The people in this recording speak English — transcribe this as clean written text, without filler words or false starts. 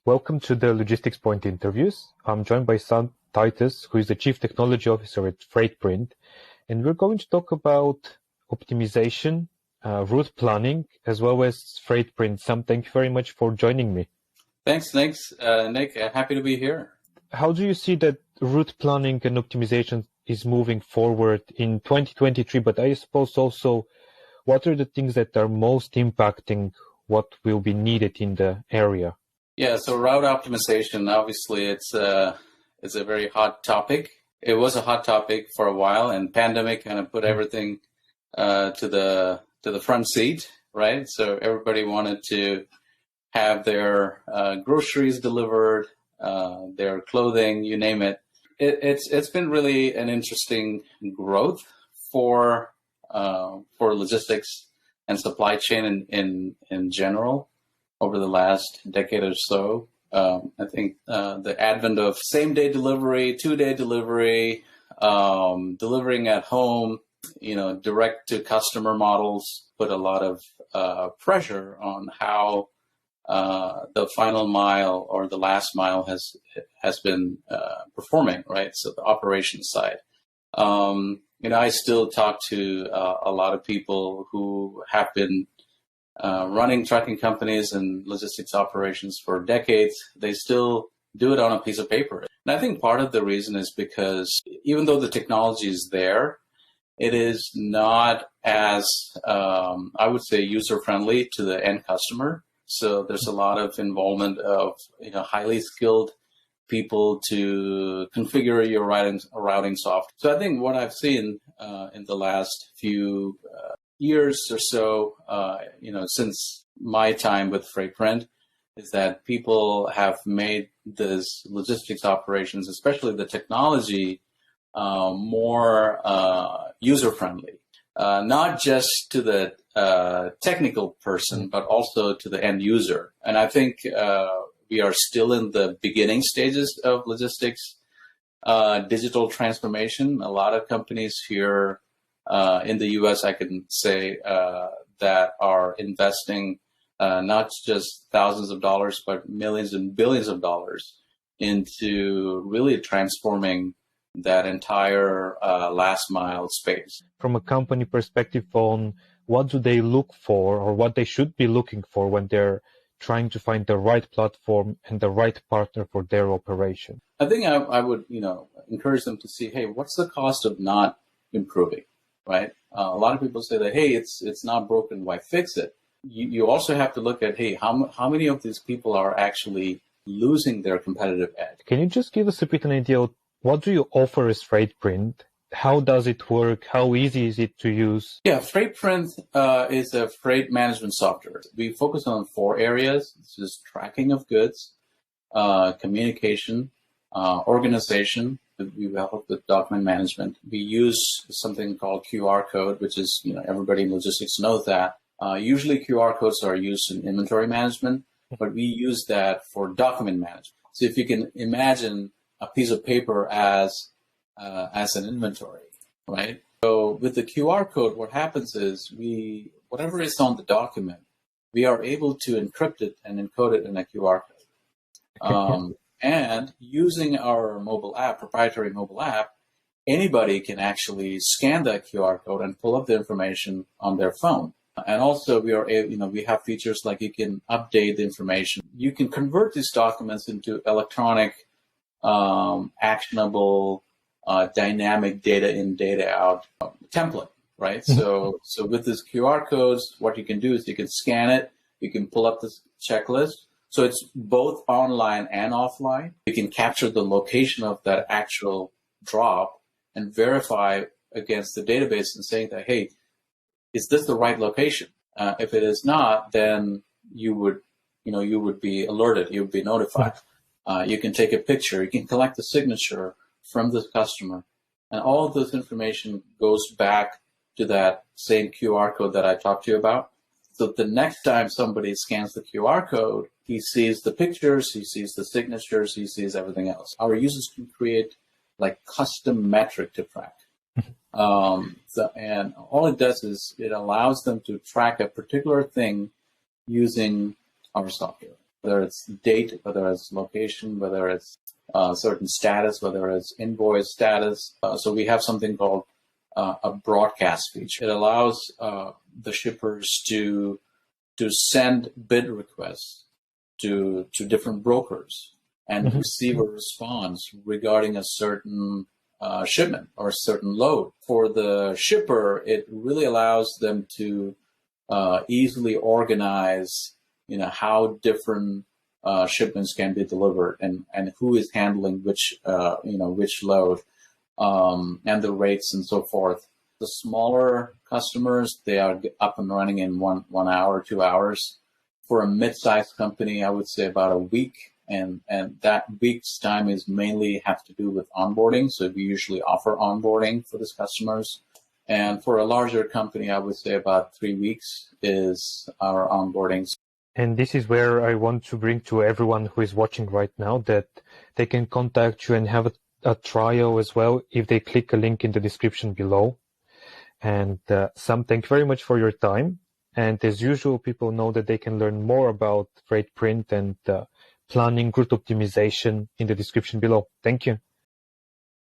Welcome to the Logistics Point interviews. I'm joined by son Titus, who is the Chief Technology Officer at FreightPrint, and we're going to talk about optimization, route planning, as well as FreightPrint. Sam, thank you very much for joining me. Thanks, Nick. Happy to be here. How do you see that route planning and optimization is moving forward in 2023? But I suppose also, what are the things that are most impacting what will be needed in the area? Yeah, so route optimization, obviously, it's a very hot topic. It was a hot topic for a while, and pandemic kind of put everything to the front seat, right? So everybody wanted to have their groceries delivered, their clothing, you name it. It's been really an interesting growth for logistics and supply chain in general over the last decade or so. I think the advent of same-day delivery, two-day delivery, delivering at home, direct-to-customer models put a lot of pressure on how the final mile or the last mile has been performing, right? So the operations side. I still talk to a lot of people who have been running trucking companies and logistics operations for decades. They still do it on a piece of paper. And I think part of the reason is because even though the technology is there, it is not as, I would say, user-friendly to the end customer. So there's a lot of involvement of highly skilled people to configure your routing software. So I think what I've seen in the last few years or so, since my time with FreightPrint, is that people have made this logistics operations, especially the technology, more user-friendly. Not just to the technical person, but also to the end user. And I think we are still in the beginning stages of logistics digital transformation. A lot of companies here in the U.S., I can say, that are investing not just thousands of dollars, but millions and billions of dollars into really transforming that entire last mile space. From a company perspective on what do they look for or what they should be looking for when they're trying to find the right platform and the right partner for their operation? I think I would, encourage them to see, hey, what's the cost of not improving, right? A lot of people say that, hey, it's not broken, why fix it? You also have to look at, hey, how many of these people are actually losing their competitive edge? Can you just give us a bit an idea of what do you offer as FreightPrint? How does it work? How easy is it to use? Yeah, FreightPrint is a freight management software. We focus on 4 areas. This is tracking of goods, communication, organization. We help with document management. We use something called QR code, which is, everybody in logistics knows that. Usually QR codes are used in inventory management, but we use that for document management. So if you can imagine a piece of paper as an inventory, right? So with the QR code, what happens is whatever is on the document, we are able to encrypt it and encode it in a QR code. And using our mobile app, proprietary mobile app, anybody can actually scan that QR code and pull up the information on their phone. And also we have features like you can update the information. You can convert these documents into electronic, actionable, dynamic data in, data out template, right? So with this QR codes, what you can do is you can scan it, you can pull up this checklist. So it's both online and offline. You can capture the location of that actual drop and verify against the database and saying that, hey, is this the right location? If it is not, then you would be alerted, you would be notified. You can take a picture, you can collect the signature from the customer, and all of this information goes back to that same QR code that I talked to you about. So the next time somebody scans the QR code, he sees the pictures, he sees the signatures, he sees everything else. Our users can create like custom metric to track. And all it does is it allows them to track a particular thing using our software. whether it's date, whether it's location, whether it's certain status, whether it's invoice status. So we have something called a broadcast feature. It allows the shippers to send bid requests to different brokers and receive a response regarding a certain shipment or a certain load. For the shipper, it really allows them to easily organize, how different shipments can be delivered and who is handling which load, and the rates and so forth. The smaller customers, they are up and running in 1 hour, 2 hours. For a mid-sized company, I would say about a week. And that week's time is mainly have to do with onboarding. So we usually offer onboarding for these customers. And for a larger company, I would say about 3 weeks is our onboarding. And this is where I want to bring to everyone who is watching right now that they can contact you and have a trial as well if they click a link in the description below. And Sam, thank you very much for your time. And as usual, people know that they can learn more about FreightPrint and planning route optimization in the description below. Thank you.